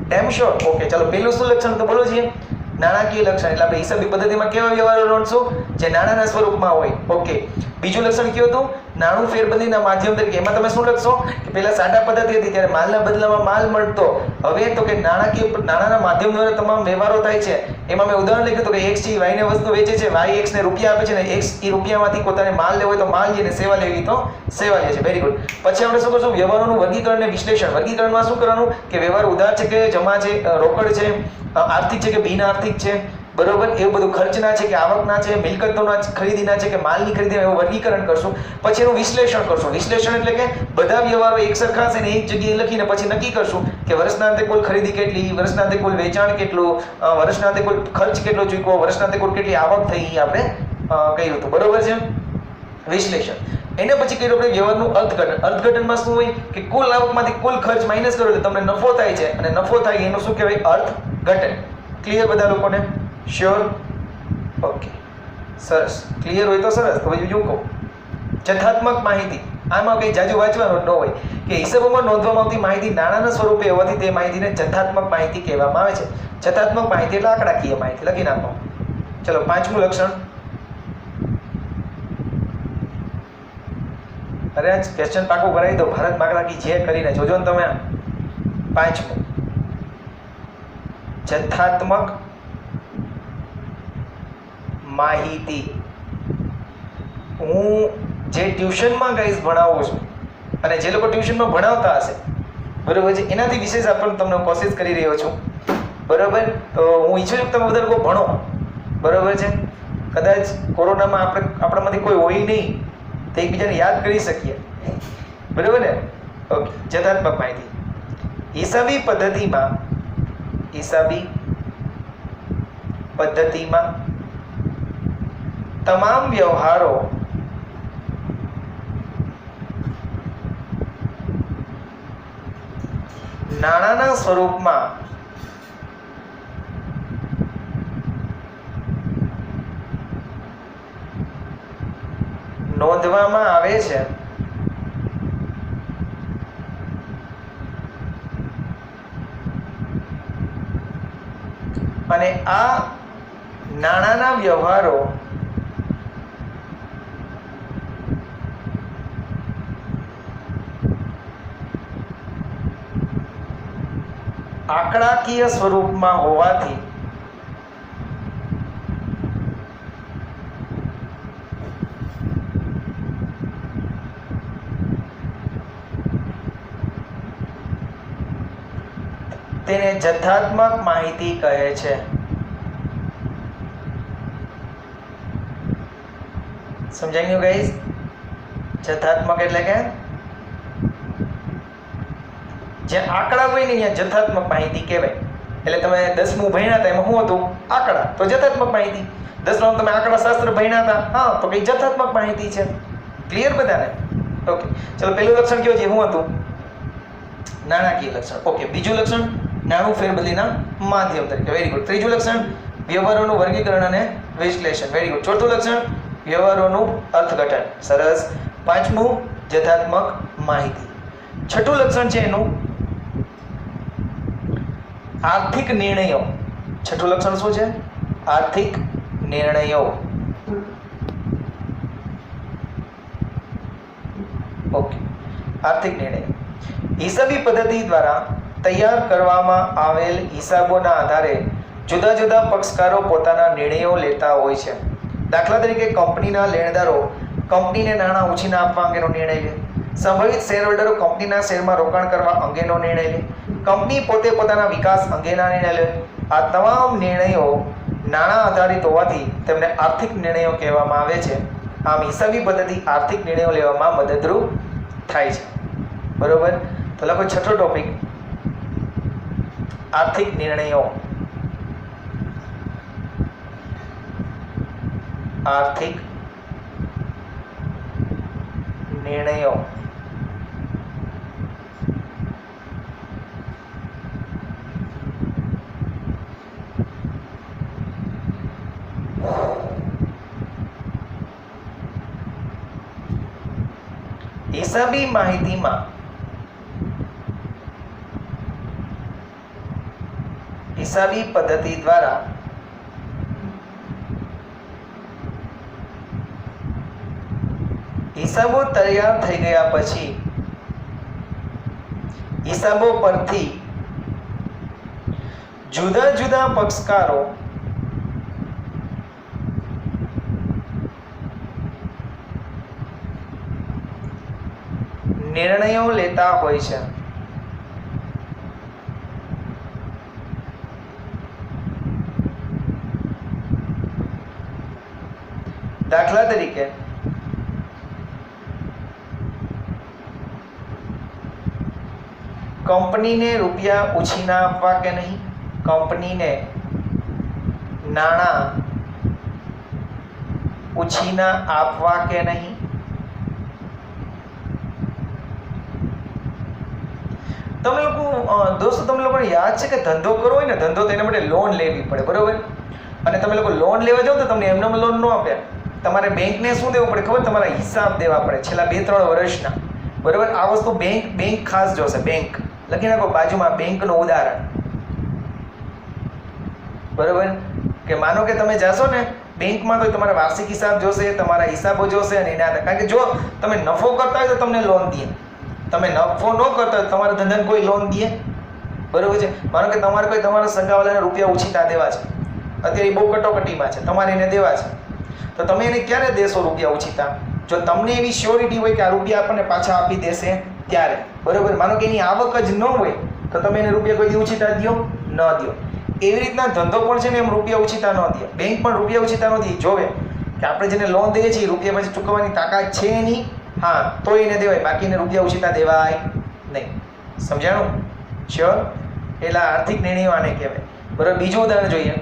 Dam sure. Okay ચલો પહેલું શું લક્ષણ તો બોલો છીએ? નાણાકીય લક્ષણ. એટલે આપણે હિસાબી પદ્ધતિમાં કેવા વ્યવહારો નોંધશું? જે નાણાના સ્વરૂપમાં હોય. ઓકે. બીજું લક્ષણ કયું હતું? નાણું ફેરબદલીના માધ્યમ તરીકે. એમાં તમે શું લખશો? કે પહેલા સાટા પદ્ધતિ હતી ત્યારે માલના બદલામાં માલ મળતો. હવે તો કે નાણાના માધ્યમ દ્વારા તમામ વ્યવહારો થાય છે. એમાં મેં ઉદાહરણ લખ્યું હતું કે x y ને વસ્તુ વેચે છે, y x ને રૂપિયા આપે છે, ને x એ રૂપિયામાંથી પોતાને માલ લેવો હોય તો માલ લે, ને સેવા લેવી તો સેવા લે છે. Very good. પછી આપણે શું કરશું? વ્યવહારોનું વર્ગીકરણ અને વિશ્લેષણ. વર્ગીકરણમાં શું કરવાનું? કે વ્યવહાર ઉધાર છે કે જમા છે, રોકડ છે, આર્થિક છે કે બિન આર્થિક છે, બરોબર? એવું બધું ખર્ચના છે કે આવકના છે, મિલકતોના ખરીદીના છે કે માલની ખરીદી, એવું વર્ગીકરણ કરશું. પછી એનું વિશ્લેષણ કરશું. વિશ્લેષણ એટલે કે બધા વ્યવહારો એક સરખા છે ને એક જગ્યાએ લખીને પછી નક્કી કરશું કે વર્ષના અંતે કુલ ખરીદી કેટલી, વર્ષના અંતે કુલ વેચાણ કેટલું, વર્ષના અંતે કુલ ખર્ચ કેટલો ચૂકવો, વર્ષના અંતે કુલ કેટલી આવક થઈ, આપણે કહ્યું હતું. બરોબર છે? વિશ્લેષણ। એને પછી કર્યું આપણે વ્યવહારનું અર્થઘટન। અર્થઘટનમાં શું હોય કે કુલ આવકમાંથી કુલ ખર્ચ માઇનસ કરો એટલે તમને નફો થાય છે, અને નફો થાય એનું શું કહેવાય? અર્થઘટન। ક્લિયર બધા લોકોને? શ્યોર? ઓકે, સરસ। ક્લિયર હોય તો સરસ। તો બીજું કહું, જથ્થાત્મક માહિતી। આમાં કંઈ જાજુ વાંચવાનું ન હોય કે હિસાબોમાં નોંધવામાં આવતી માહિતી નાણાંના સ્વરૂપે હોવાથી તે માહિતીને જથ્થાત્મક માહિતી કહેવામાં આવે છે। જથ્થાત્મક માહિતી એટલે આંકડાકીય માહિતી। લખી નાખો। ચલો, પાંચમું લક્ષણ। અરે આ ક્વેશ્ચન પાકું કરાવી દો, ભારત માગલા કી જે કરીને જોજો ને તમે। પાંચમું, જથ્થાત્મક માહિતી। હું જે ટ્યુશનમાં ગાઈસ ભણાવું છું, અને જે લોકો ટ્યુશનમાં ભણાવતા હશે, બરોબર છે, એનાથી વિશેષ આપણને તમને કોશિશ કરી રહ્યો છું, બરોબર। તો હું ઈચ્છું છું કે તમે બધા લોકો ભણો, બરોબર છે। કદાચ કોરોનામાં આપણામાંથી કોઈ હોય નહીં તો એકબીજાને યાદ કરી શકીએ, બરોબર ને? ઓકે, જથ્થાત્મક માહિતી। હિસાબી પદ્ધતિમાં તમામ વ્યવહારો નાણાંના સ્વરૂપમાં નોંધવામાં આવે છે, અને આ નાણાંના વ્યવહારો આંકડાકીય સ્વરૂપમાં હોવાથી તેને જથ્થાત્મક માહિતી કહે છે। સમજાઈ ગયું ગાઈસ? જથ્થાત્મક એટલે કે જે આંકડા હોય ને અહીંયા જથ્થાત્મક માહિતી કહેવાય। એટલે તમે 10મું ભણ્યા હતા, એમાં શું હતું? આંકડા, તો જથ્થાત્મક માહિતી। 10માં તમે આંકડા શાસ્ત્ર ભણ્યા હતા, હા, તો કઈ જથ્થાત્મક માહિતી છે। ક્લિયર બધાને? ઓકે, ચલો, પહેલું લક્ષણ કયું છે? શું હતું? નાણાકીય લક્ષણ। ઓકે, બીજું લક્ષણ નાણું ફેરબદલીના માધ્યમ તરીકે। Very good. ત્રીજું લક્ષણ વ્યવહારોનું વર્ગીકરણ અને વિશ્લેષણ। Very good. ચોથું લક્ષણ વ્યવહારોનું અર્થઘટન। સરસ। પાંચમું જથ્થાત્મક માહિતી। છઠ્ઠું લક્ષણ છે એનું આર્થિક નિર્ણયો। છઠ્ઠું લક્ષણ શું છે? આર્થિક નિર્ણયો। ઓકે, આર્થિક નિર્ણય હિસાબી પદ્ધતિ દ્વારા તૈયાર કરવામાં આવેલ હિસાબોના આધારે જુદા જુદા પક્ષકારો પોતાના નિર્ણયો લેતા હોય છે। દાખલા તરીકે કંપનીના લેણદારો કંપનીને નાણાં ઉછીના આપવા અંગેનો નિર્ણય લે, સંભવિત શેરહોલ્ડરો કંપનીના શેરમાં રોકાણ કરવા અંગેનો નિર્ણય લે, કંપની પોતે પોતાના વિકાસ અંગેના નિર્ણય લે। આ તમામ નિર્ણયો નાણાં આધારિત હોવાથી તેમને આર્થિક નિર્ણયો કહેવામાં આવે છે। આમ હિસાબી પદ્ધતિ આર્થિક નિર્ણયો લેવામાં મદદરૂપ થાય છે, બરોબર? તો લખો છઠ્ઠો ટોપિક, આર્થિક નિર્ણયો। આર્થિક નિર્ણયો। હિસાબી માહિતીમાં હિસાબી પદ્ધતિ દ્વારા હિસાબો તૈયાર થઈ ગયા પછી હિસાબો પરથી જુદા જુદા પક્ષકારો નિર્ણયો લેતા હોય છે। દાખલા તરીકે કંપનીને રૂપિયા ઉછીના આપવા કે નહીં, કંપનીને નાણાં ઉછીના આપવા કે નહીં, તમે લોકો દોસ્તો તમને લોકોને યાદ છે કે ધંધો કરવો હોય ને ધંધો તો એના માટે લોન લેવી પડે, બરોબર? અને તમે લોકો લોન લેવા જાઓ તો તમને એમને લોન ન આપે. તમારે બેંકને શું દેવું પડે ખબર? તમારા હિસાબ દેવા પડે છેલ્લા 2-3 વર્ષના, બરોબર? આ વસ્તુ બેંક ખાસ જોશે. બેંક લખી નાખો બાજુમાં, બેંકનું ઉદાહરણ, બરોબર? કે માનો કે તમે જાશો ને બેંકમાં તો તમારા વાર્ષિક હિસાબ જોશે, તમારા હિસાબો જોશે અને એના, કારણ કે જો તમે નફો કરતા હોય તો તમને લોન દે, તમે નફો ન કરતા હોય તમારા ધંધાને કોઈ લોન દે, બરોબર છે? માનો કે તમારે કોઈ તમારા સગાવાલાને રૂપિયા ઉછીતા દેવા છે, અત્યારે બહુ કટોકટીમાં છે, તમારે એને દેવા છે, તો તમે એને ક્યારે દેશો રૂપિયા ઉછીતા? જો તમને એવી શ્યોરિટી હોય કે આ રૂપિયા આપણને પાછા આપી દેશે ત્યારે, બરોબર? માનો કે એની આવક જ ન હોય તો તમે એને રૂપિયા કોઈ ઉછીતા દો ન દો. એવી રીતના ધંધો પણ છે ને એમ રૂપિયા ઉછીતા ન દે, બેંક પણ રૂપિયા ઉછીતા ન દે. જોવે કે આપણે જેને લોન દઈએ છીએ રૂપિયા પછી ચૂકવવાની તાકાત છે એની, હા તો એને દેવાય, બાકી એને રૂપિયા ઉછીતા દેવાય નહીં. સમજાણું? શ્યોર? એટલે આર્થિક નિર્ણયો આને કહેવાય, બરોબર? બીજું ઉદાહરણ જોઈએ.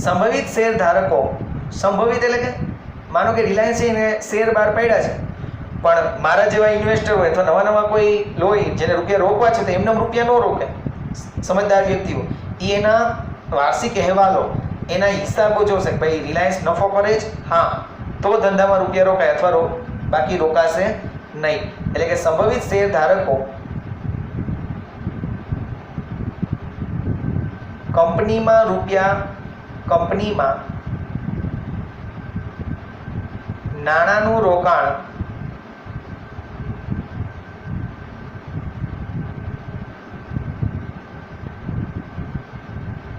સંભવિત શેર ધારકો, સંભવિત એટલે કે માનો કે રિલાયન્સ એને શેર બહાર પાડ્યા છે, પણ મારા જેવા ઇન્વેસ્ટર હોય અથવા નવા કોઈ લોય જેને રૂપિયા રોકવા છે તો એમને રૂપિયા ન રોકે. સમજદાર વ્યક્તિઓ એના વાર્ષિક અહેવાલો, એના હિસાબો જોશે કે ભાઈ રિલાયન્સ નફો કરે જ, હા તો ધંધામાં રૂપિયા રોકાય અથવા બાકી રોકાશે નહીં. એટલે કે સંભવિત શેર ધારકો કંપનીમાં નાણાંનું રોકાણ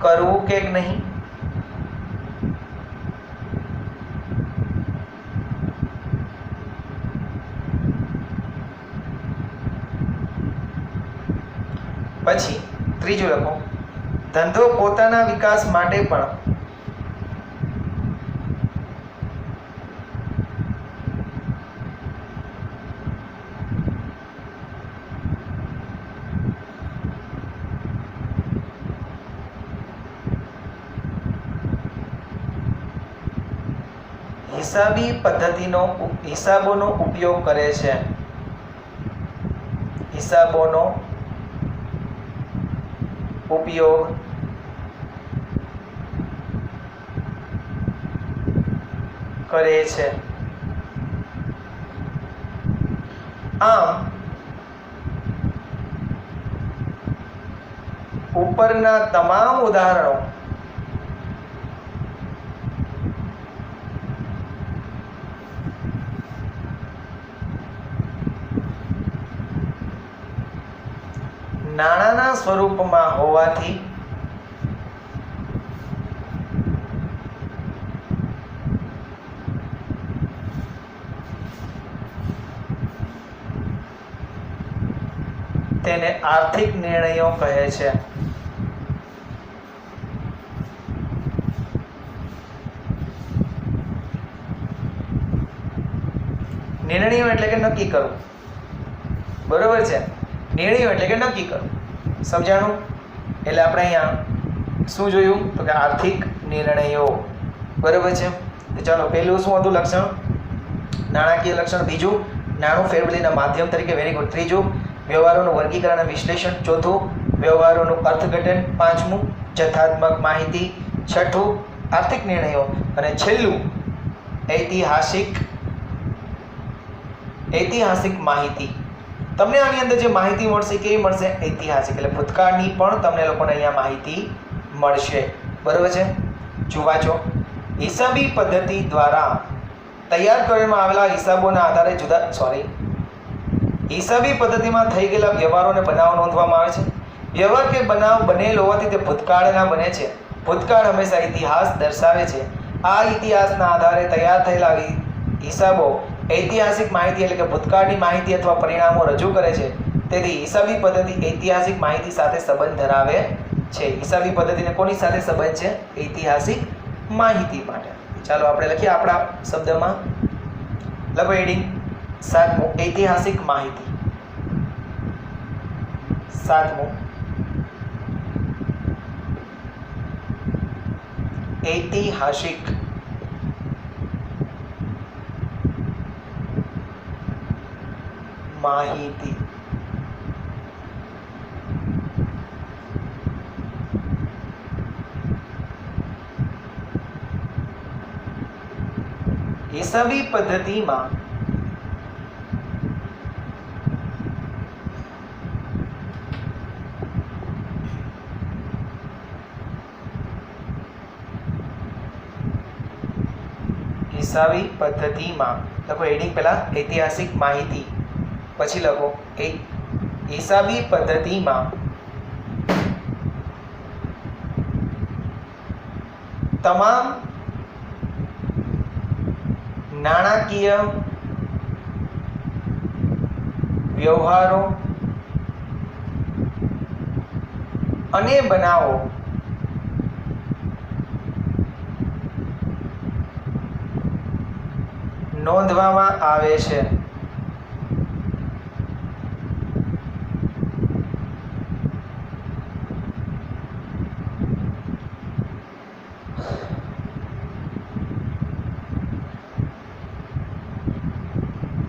કરવું કે નહીં, પછી ત્રીજું લખો, ધંધો પોતાના વિકાસ માટે પણ હિસાબોનો ઉપયોગ કરે છે. હિસાબોનો ઉપયોગ કરે છે. આમ ઉપરના તમામ ઉદાહરણો નાણાંના સ્વરૂપમાં હોવાથી તેને આર્થિક નિર્ણયો કહે છે. નિર્ણયો એટલે કે નક્કી કરવું, બરોબર છે? નિર્ણયો એટલે કે નક્કી કરવું. સમજાણું? એટલે આપણે અહીંયા શું જોયું તો કે આર્થિક નિર્ણયો, બરોબર છે? તો ચાલો પહેલું શું હતું લક્ષણ? નાણાકીય લક્ષણ. બીજું નાણું ફેરબદલીના માધ્યમ તરીકે, વેરી ગુડ. ત્રીજું વ્યવહારોનું વર્ગીકરણ અને વિશ્લેષણ. ચોથું વ્યવહારોનું અર્થઘટન. પાંચમું જથ્થાત્મક માહિતી. છઠ્ઠું આર્થિક નિર્ણયો. અને છેલ્લું ઐતિહાસિક માહિતી. તમને આની અંદર જે માહિતી મળશે કેવી મળશે? ઐતિહાસિક, એટલે ભૂતકાળની પણ તમને લોકોને અહીંયા માહિતી મળશે, બરોબર છે? જો વાંચો, હિસાબી પદ્ધતિ દ્વારા તૈયાર કરવામાં આવેલા હિસાબોના આધારે હિસાબી પદ્ધતિમાં થઈ ગયેલા વ્યવહારોને બનાવ નોંધવામાં આવે છે. વ્યવહાર કે બનાવ બનેલો હોવાથી તે ભૂતકાળના બને છે. ભૂતકાળ હંમેશા ઇતિહાસ દર્શાવે છે. આ ઇતિહાસના આધારે તૈયાર થયેલા હિસાબો ઐતિહાસિક માહિતી એટલે કે ભૂતકાળની માહિતી અથવા પરિણામો રજૂ કરે છે. તેથી હિસાબી પદ્ધતિ ઐતિહાસિક માહિતી સાથે સંબંધ ધરાવે છે. હિસાબી પદ્ધતિને કોની સાથે સંબંધ છે? ઐતિહાસિક માહિતી માટે. ચાલો આપણે લખીએ આપણા શબ્દમાં. લખો હેડિંગ. સાતમું ઐતિહાસિક માહિતી. સાતમું ઐતિહાસિક માહિતી. હિસાબી પદ્ધતિમાં લખો હેડિંગ પહેલા ઐતિહાસિક માહિતી, પછી લખો હિસાબી પદ્ધતિમાં તમામ નાણાકીય વ્યવહારો અને બનાવો નોંધવામાં આવે છે.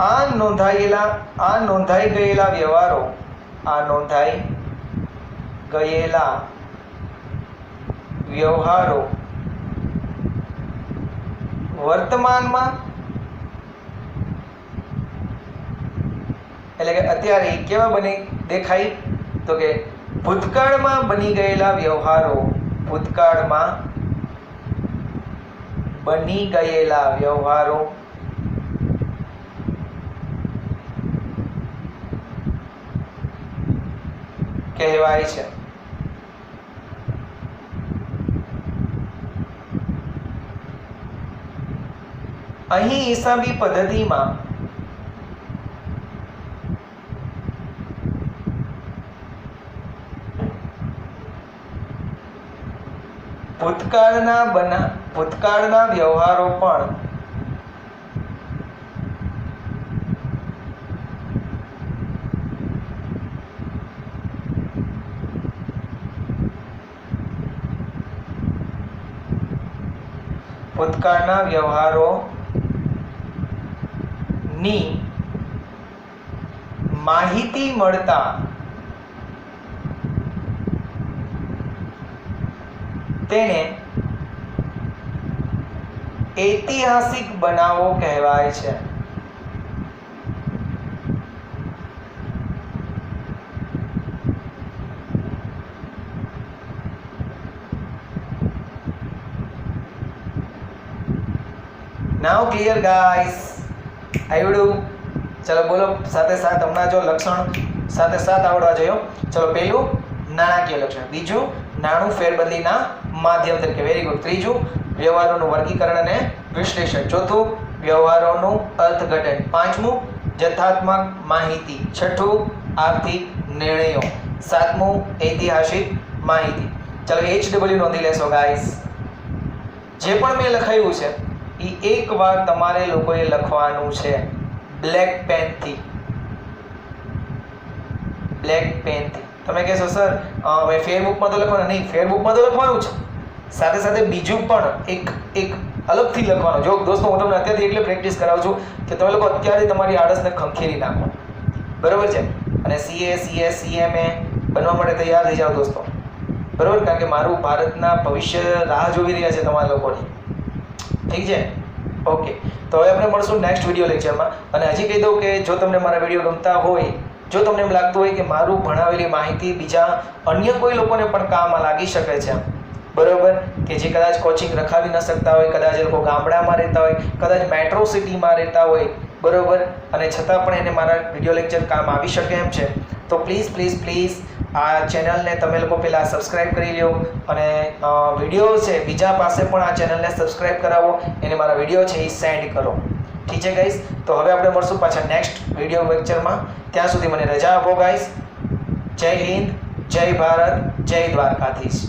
આ નોંધાઈ ગયેલા વ્યવહારો વર્તમાનમાં એટલે કે અત્યારે કેવા બની દેખાય તો કે ભૂતકાળમાં બની ગયેલા વ્યવહારો કહેવાય છે. અહીં હિસાબી પદ્ધતિમાં ભૂતકાળના વ્યવહારો પણ ની માહિતી મળતા તેને ઐતિહાસિક બનાવો કહેવાય છે. નાઉ ક્લિયર ગાઈસ, આવડ્યું? ચલો બોલો સાથે સાથ હમણાં જો લક્ષણ સાથે સાથ આવડવા જોઈએ. ચલો પહેલું નાણાકીય લક્ષણ, બીજું નાણું ફેરબદલીના માધ્યમ તરીકે, વેરી ગુડ. ત્રીજું વ્યવહારોનું વર્ગીકરણ અને વિશ્લેષણ. ચોથું વ્યવહારોનું અર્થઘટન. પાંચમું જથ્થાત્મક માહિતી. છઠ્ઠું આર્થિક નિર્ણયો. સાતમું ઐતિહાસિક માહિતી. ચલો HW નોંધી લેશો ગાઈસ. જે પણ મેં લખાયું છે એ એકવાર તમારે લોકોએ લખવાનું છે બ્લેક પેનથી. તમે કહેશો સર હવે ફેરબુકમાં તો લખવાનું નહીં, ફેરબુકમાં તો લખવાનું છે, સાથે સાથે બીજું પણ એક અલગથી લખવાનું. જો દોસ્તો હું તમને અત્યારથી એટલે પ્રેક્ટિસ કરાવું છું કે તમે લોકો અત્યારે તમારી આળસને ખંખેરી નાખો, બરોબર છે? અને CA CS CMA બનવા માટે તૈયાર થઈ જાઓ દોસ્તો, બરોબર? કારણ કે મારું ભારતના ભવિષ્ય રાહ જોઈ રહ્યા છે તમારા લોકોની. ઠીક છે? ઓકે, તો હવે આપણે મળશું નેક્સ્ટ વિડીયો લેક્ચરમાં. અને હજી કહી દઉં કે જો તમને મારા વિડીયો ગમતા હોય, જો તમને એમ લાગતું હોય કે મારું ભણાવેલી માહિતી બીજા અન્ય કોઈ લોકોને પણ કામમાં લાગી શકે છે, બરોબર, કે જે કદાચ કોચિંગ રખાવી ન શકતા હોય, કદાચ એ લોકો ગામડામાં રહેતા હોય, કદાચ મેટ્રો સિટીમાં રહેતા હોય, બરોબર, અને છતાં પણ એને મારા વિડીયો લેક્ચર કામ આવી શકે એમ છે, તો પ્લીઝ આ ચેનલને તમે લોકો પહેલાં સબસ્ક્રાઈબ કરી લો. અને વિડીયો છે બીજા પાસે પણ આ ચેનલને સબસ્ક્રાઈબ કરાવો, એને મારા વિડીયો છે એ સેન્ડ કરો. ઠીક છે ગાઈસ? તો હવે આપણે મળશું પાછા નેક્સ્ટ વિડીયો લેક્ચરમાં. ત્યાં સુધી મને રજા આપો ગાઈસ. જય હિન્દ, જય ભારત, જય દ્વારકાધીશ.